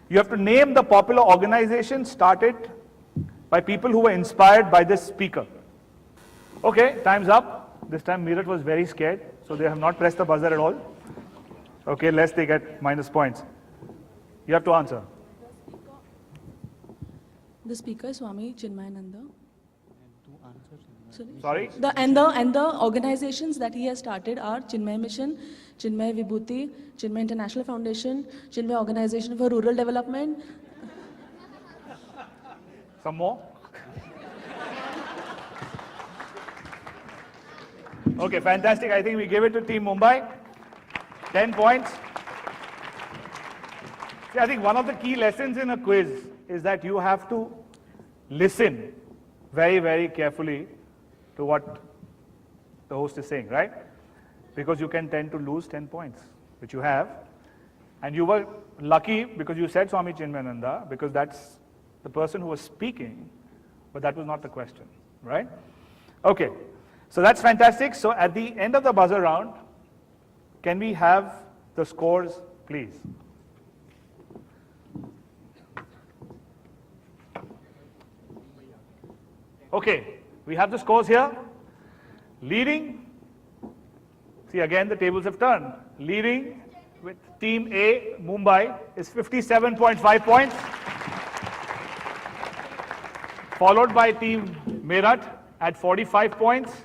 You have to name the popular organization started by people who were inspired by this speaker. Okay, time's up. This time Meerut was very scared, so they have not pressed the buzzer at all. Okay, lest they get minus points. You have to answer. The speaker, Swami Chinmayananda. Sorry? And the organizations that he has started are Chinmay Mission, Chinmay Vibhuti, Chinmay International Foundation, Chinmay Organization for Rural Development. Some more? Okay, fantastic. I think we give it to Team Mumbai. 10 points. See, I think one of the key lessons in a quiz is that you have to listen very, very carefully to what the host is saying, right? Because you can tend to lose 10 points, which you have. And you were lucky because you said Swami Chinmayananda, because that's the person who was speaking, but that was not the question, right? Okay, so that's fantastic. So at the end of the buzzer round, can we have the scores, please? Okay, we have the scores here. Leading, see again the tables have turned. Leading with Team A, Mumbai, is 57.5 points. Followed by Team Meerut at 45 points.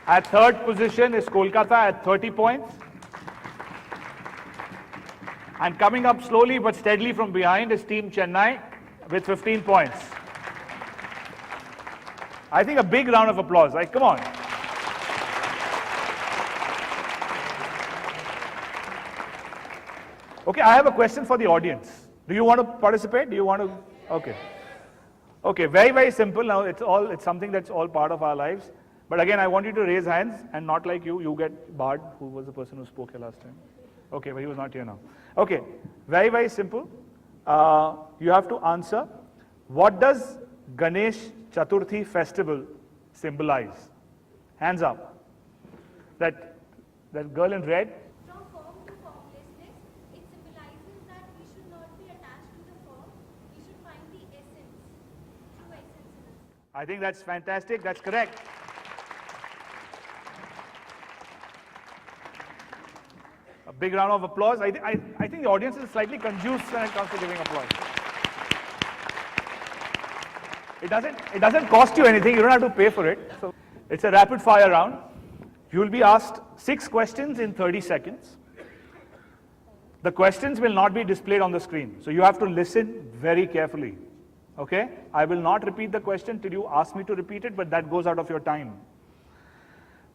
At third position is Kolkata at 30 points. And coming up slowly but steadily from behind is Team Chennai with 15 points. I think a big round of applause. Like, come on. Okay, I have a question for the audience. Do you want to participate? Do you want to? Okay. Okay, very, very simple. Now, it's something that's all part of our lives. But again, I want you to raise hands and not like you get barred, who was the person who spoke here last time. Okay, but he was not here now. Okay, very, very simple. You have to answer, what does Ganesh Chaturthi festival symbolize? Hands up. That girl in red. From form to formlessness, it symbolizes that we should not be attached to the form. We should find the essence, true essence. I think that's fantastic. That's correct. A big round of applause. I think the audience is slightly confused when it comes to giving applause. It doesn't cost you anything. You don't have to pay for it. So it's a rapid fire round. You will be asked 6 questions in 30 seconds. The questions will not be displayed on the screen. So you have to listen very carefully. Okay? I will not repeat the question till you ask me to repeat it, but that goes out of your time.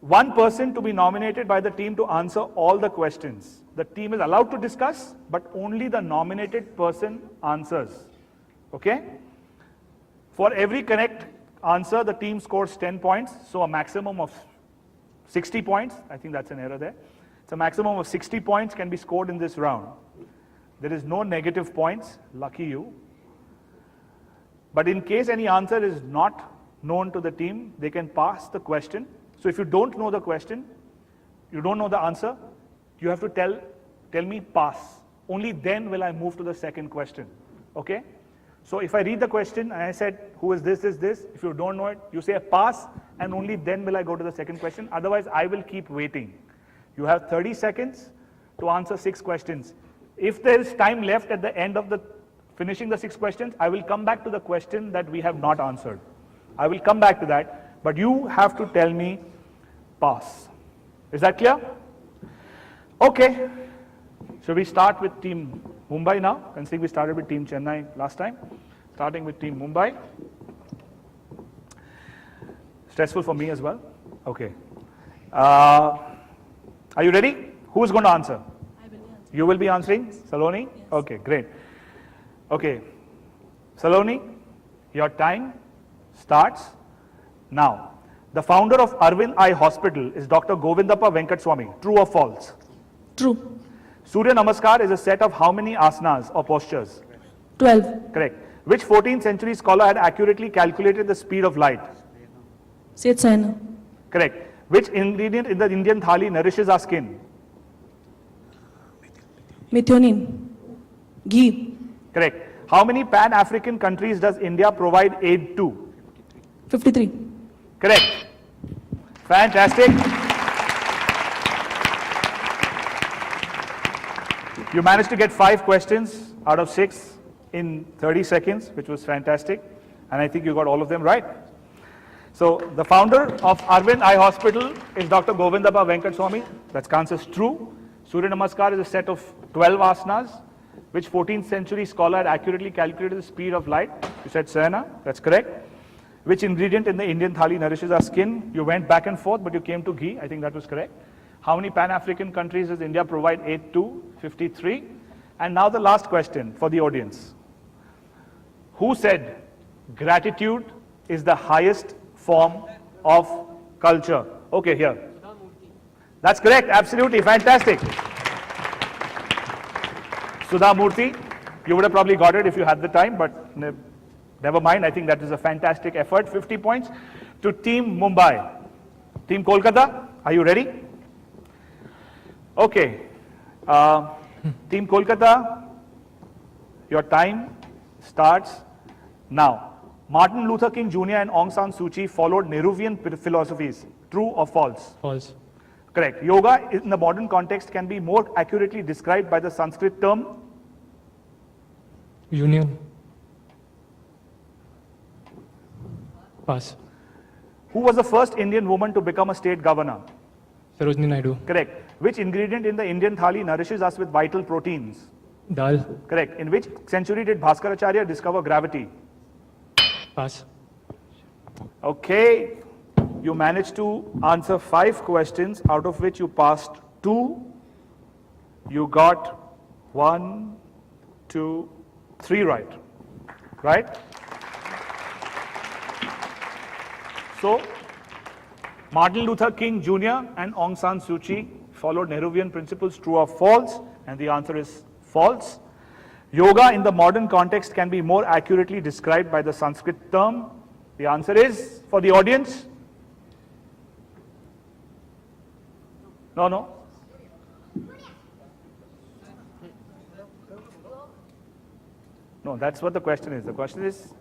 One person to be nominated by the team to answer all the questions. The team is allowed to discuss, but only the nominated person answers. Okay? For every correct answer, the team scores 10 points, so a maximum of 60 points. I think that's an error there. So a maximum of 60 points can be scored in this round. There is no negative points, lucky you. But in case any answer is not known to the team, they can pass the question. So if you don't know the question, you don't know the answer, you have to tell me pass. Only then will I move to the second question. Okay? So if I read the question and I said, who is this? If you don't know it, you say a pass, and only then will I go to the second question. Otherwise, I will keep waiting. You have 30 seconds to answer 6 questions. If there is time left at the end of finishing the 6 questions, I will come back to the question that we have not answered. I will come back to that, but you have to tell me pass. Is that clear? Okay. Should we start with Team Mumbai now? Considering we started with Team Chennai last time. Starting with Team Mumbai. Stressful for me as well. Okay. Are you ready? Who is going to answer? I will be answering. You will be answering? Saloni? Yes. Okay, great. Okay. Saloni, your time starts now. The founder of Arvind Eye Hospital is Dr. Govindappa Venkataswamy. True or false? True. Surya Namaskar is a set of how many asanas or postures? 12. Correct. Which 14th century scholar had accurately calculated the speed of light? Seth Saina. Correct. Which ingredient in the Indian thali nourishes our skin? Methionine. Ghee. Correct. How many pan-African countries does India provide aid to? 53. Correct. Fantastic. You managed to get 5 questions out of 6 in 30 seconds, which was fantastic. And I think you got all of them right. So the founder of Arvind Eye Hospital is Dr. Govindappa Venkataswamy. That's answer is true. Surya Namaskar is a set of 12 asanas. Which 14th century scholar had accurately calculated the speed of light? You said Saina. That's correct. Which ingredient in the Indian thali nourishes our skin? You went back and forth, but you came to ghee. I think that was correct. How many Pan-African countries does India provide aid to? 53. And now the last question for the audience. Who said gratitude is the highest form of culture? Okay, here. That's correct. Absolutely. Fantastic. Sudha Murthy, you would have probably got it if you had the time, but never mind. I think that is a fantastic effort. 50 points to Team Mumbai. Team Kolkata, are you ready? Okay. Team Kolkata, your time starts now. Martin Luther King Jr. and Aung San Suu Kyi followed Nehruvian philosophies. True or false? False. Correct. Yoga in the modern context can be more accurately described by the Sanskrit term? Union. Pass. Who was the first Indian woman to become a state governor? Sarojini Naidu. Correct. Which ingredient in the Indian thali nourishes us with vital proteins? Dal. Correct. In which century did Bhaskaracharya discover gravity? Pass. Okay. You managed to answer 5 questions, out of which you passed 2. You got 1, 2, 3 right. Right? So, Martin Luther King Jr. and Aung San Suu Kyi followed Nehruvian principles. True or false? And the answer is false. Yoga in the modern context can be more accurately described by the Sanskrit term. The answer is, for the audience, no. No, that's what the question is. The question is,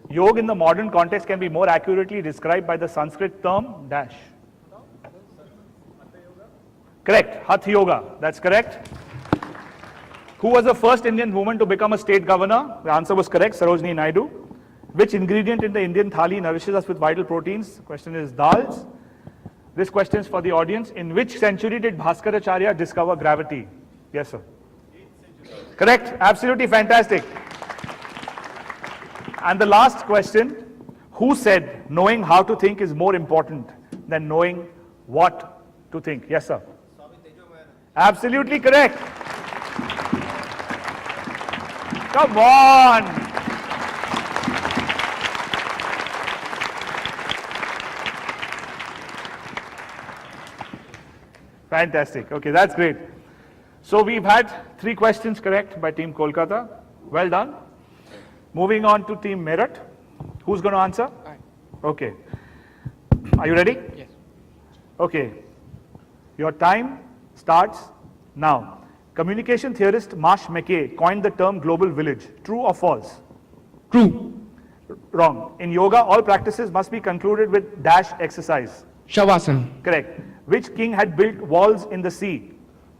yoga in the modern context can be more accurately described by the Sanskrit term dash. Correct. Hatha yoga. That's correct. Who was the first Indian woman to become a state governor? The answer was correct. Sarojini Naidu. Which ingredient in the Indian thali nourishes us with vital proteins? The question is dals. This question is for the audience. In which century did Bhaskaracharya discover gravity? Yes, sir. 8th century. Correct. Absolutely fantastic. And the last question. Who said knowing how to think is more important than knowing what to think? Yes, sir. Absolutely correct. Come on. Fantastic. Okay, that's great. So we've had 3 questions correct by Team Kolkata. Well done. Moving on to Team Meerut. Who's going to answer? Okay. Are you ready? Yes. Okay. Your time starts now. Communication theorist Marsh McKay coined the term global village. True or false? True. Wrong. In yoga, all practices must be concluded with dash exercise. Shavasana. Correct. Which king had built walls in the sea?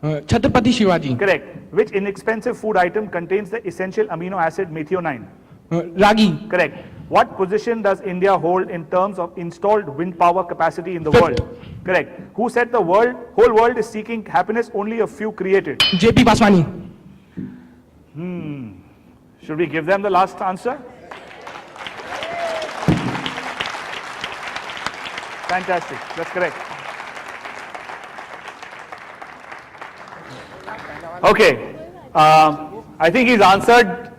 Chhatrapati Shivaji. Correct. Which inexpensive food item contains the essential amino acid methionine? Ragi. Correct. What position does India hold in terms of installed wind power capacity in the world? Correct. Who said the whole world is seeking happiness, only a few create it? JP Baswani. Should we give them the last answer? Fantastic. That's correct. Okay. I think he's answered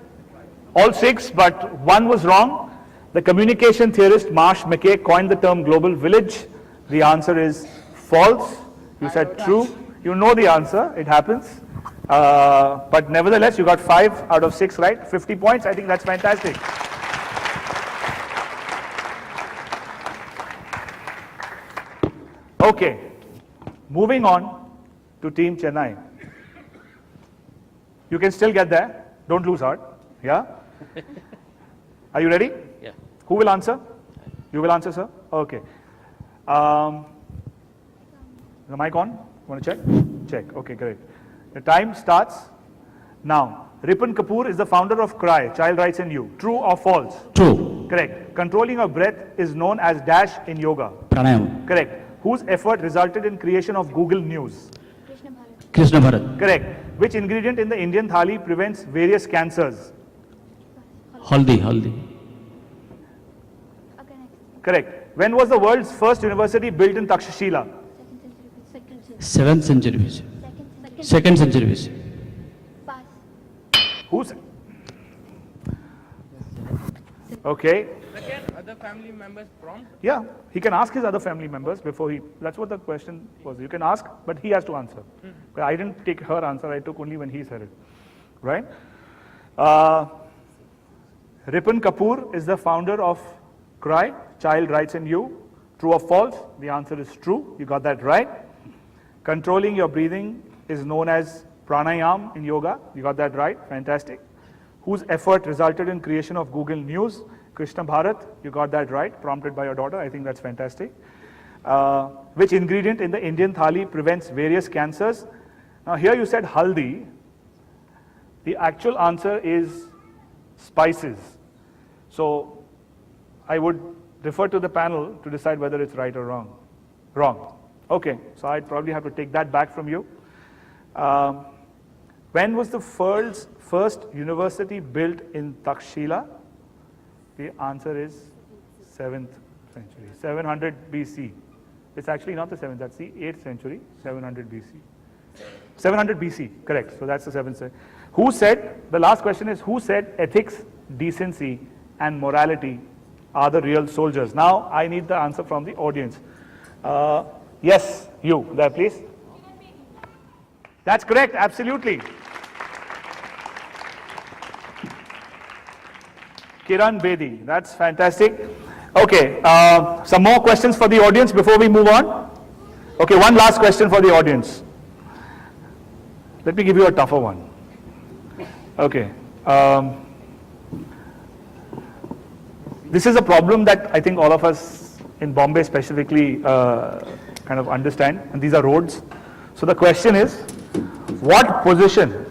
all 6, but 1 was wrong. The communication theorist Marsh McKay coined the term global village. The answer is false. You said true. You know the answer. It happens. But nevertheless, you got 5 out of 6 right. 50 points. I think that's fantastic. Okay. Moving on to Team Chennai. You can still get there. Don't lose heart. Yeah? Are you ready? Yeah. Who will answer? You will answer, sir? Okay. The mic on? Want to check? Check. Okay, great. The time starts now. Ripon Kapoor is the founder of CRY, Child Rights in You. True or false? True. Correct. Controlling your breath is known as dash in yoga. Pranayam. Correct. Whose effort resulted in creation of Google News? Krishna Bharat. Correct. Which ingredient in the Indian thali prevents various cancers? Haldi. Haldi. Correct. When was the world's first university built in Takshashila? 7th century. BC. 2nd century. BC. Who's? Okay. Can other family members prompt? Yeah, he can ask his other family members before he, that's what the question was. You can ask, but he has to answer. I didn't take her answer, I took only when he said it. Right? Ripon Kapoor is the founder of CRY, Child Rights in You. True or false? The answer is true. You got that right. Controlling your breathing is known as pranayam in yoga. You got that right. Fantastic. Whose effort resulted in creation of Google News? Krishna Bharat. You got that right. Prompted by your daughter. I think that's fantastic. Which ingredient in the Indian thali prevents various cancers? Now here you said haldi. The actual answer is spices. So I would refer to the panel to decide whether it's right or wrong. Wrong. Okay, so I'd probably have to take that back from you. When was the first university built in Takshila? The answer is 7th century, 700 BC. It's actually not the 7th, that's the 8th century, 700 BC. 700 BC, correct. So that's the 7th century. Who said, the last question is, who said ethics, decency, and morality are the real soldiers? Now I need the answer from the audience. Yes, you there, please. That's correct, absolutely. Kiran Bedi, that's fantastic. Okay, some more questions for the audience before we move on. Okay, one last question for the audience. Let me give you a tougher one. Okay. This is a problem that I think all of us in Bombay specifically kind of understand, and these are roads. So the question is, what position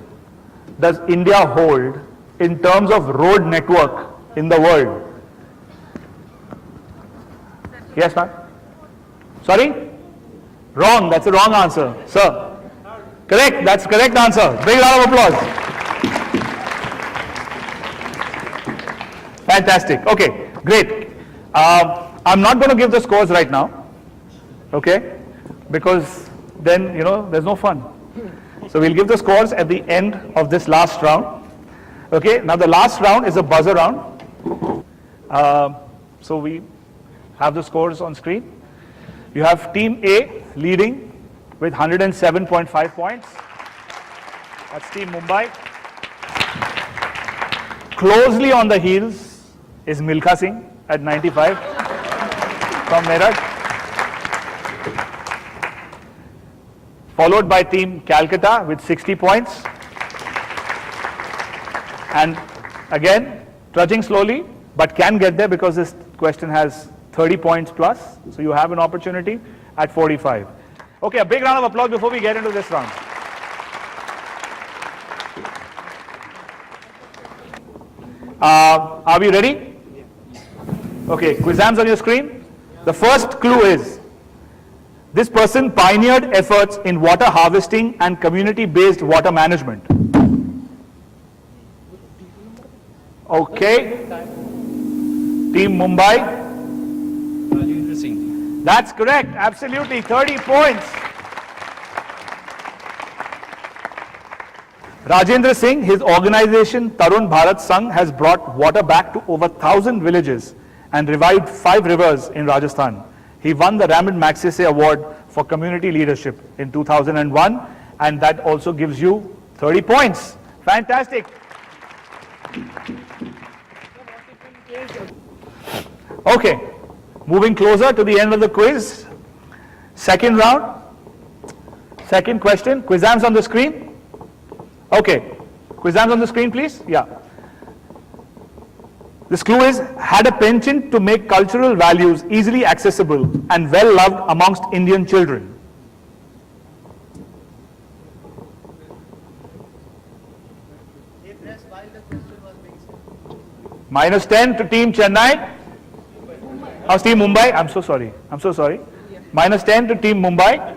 does India hold in terms of road network in the world? Yes, ma'am? Sorry? Wrong, that's the wrong answer. Sir? Correct, that's correct answer. Big round of applause. Fantastic. Okay, great. I'm not going to give the scores right now, okay? Because then, you know, there's no fun. So we'll give the scores at the end of this last round. Okay, now the last round is a buzzer round. So we have the scores on screen. You have Team A leading with 107.5 points. That's Team Mumbai. Closely on the heels is Milkha Singh at 95 from Meerut. Followed by Team Calcutta with 60 points. And again, trudging slowly, but can get there because this question has 30 points plus. So you have an opportunity at 45. Okay, a big round of applause before we get into this round. Are we ready? Okay, Quizams on your screen. The first clue is, this person pioneered efforts in water harvesting and community-based water management. Okay. Team Mumbai. Rajendra Singh. That's correct, absolutely, 30 points. Rajendra Singh, his organization Tarun Bharat Sangh has brought water back to over 1,000 villages and revived 5 rivers in Rajasthan. He won the Ramon Magsaysay Award for Community Leadership in 2001, and that also gives you 30 points. Fantastic. Okay, moving closer to the end of the quiz. Second round, second question. Quizams on the screen. Okay, Quizams on the screen, please. Yeah. This clue is, had a penchant to make cultural values easily accessible and well loved amongst Indian children. Minus 10 to Team Chennai. How's Team Mumbai? I'm so sorry. I'm so sorry. Minus 10 to Team Mumbai.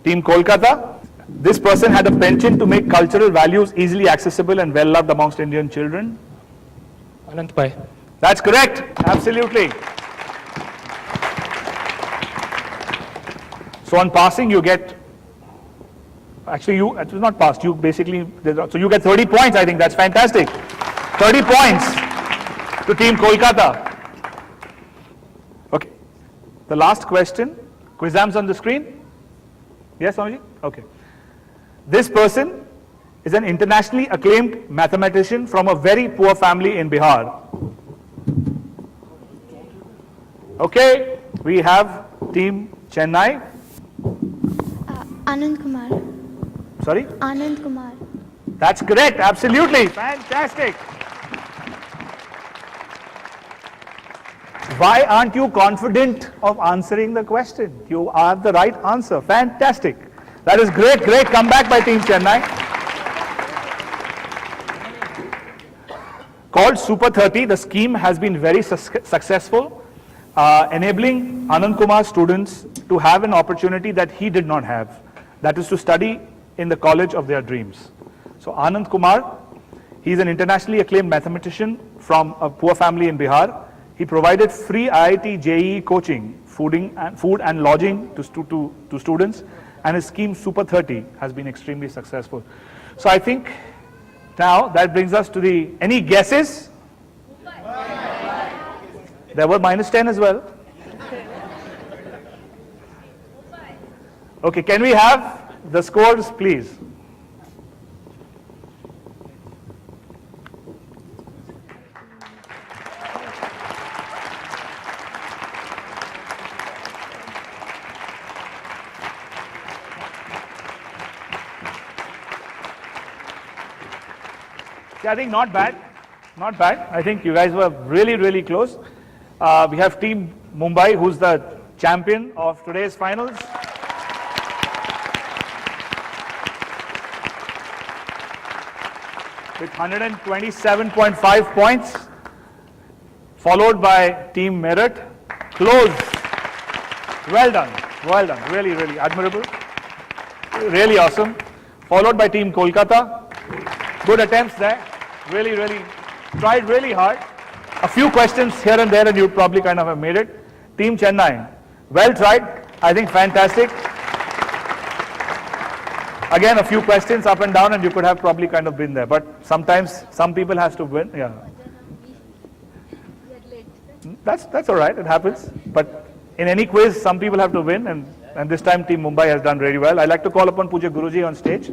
Team Kolkata. This person had a penchant to make cultural values easily accessible and well loved amongst Indian children. Anant Pai. That's correct. Absolutely. So on passing, you get, actually it was not passed, you basically, so you get 30 points, I think. That's fantastic. 30 points to Team Kolkata. Okay. The last question. Quizams on the screen. Yes, Swamiji? Okay. This person is an internationally acclaimed mathematician from a very poor family in Bihar. Okay, we have Team Chennai. Anand Kumar. Sorry? Anand Kumar. That's correct, absolutely. Fantastic. Why aren't you confident of answering the question? You are the right answer. Fantastic. That is great, great comeback by Team Chennai. Called Super 30, the scheme has been very successful, enabling Anand Kumar students to have an opportunity that he did not have. That is to study in the college of their dreams. So Anand Kumar, he is an internationally acclaimed mathematician from a poor family in Bihar. He provided free IIT JEE coaching, food and lodging to students. And his scheme Super 30 has been extremely successful. So I think now that brings us to the, any guesses? There were minus 10 as well. Okay, can we have the scores, please? I think not bad, not bad. I think you guys were really, really close. We have Team Mumbai, who's the champion of today's finals. With 127.5 points, followed by Team Meerut. Close. Well done, really, really admirable. Really awesome. Followed by Team Kolkata. Good attempts there. Really, really tried really hard. A few questions here and there and you probably kind of have made it. Team Chennai, well tried. I think fantastic. Again, a few questions up and down and you could have probably kind of been there. But sometimes some people has to win. Yeah. That's all right. It happens. But in any quiz, some people have to win, and this time Team Mumbai has done really well. I'd like to call upon Puja Guruji on stage.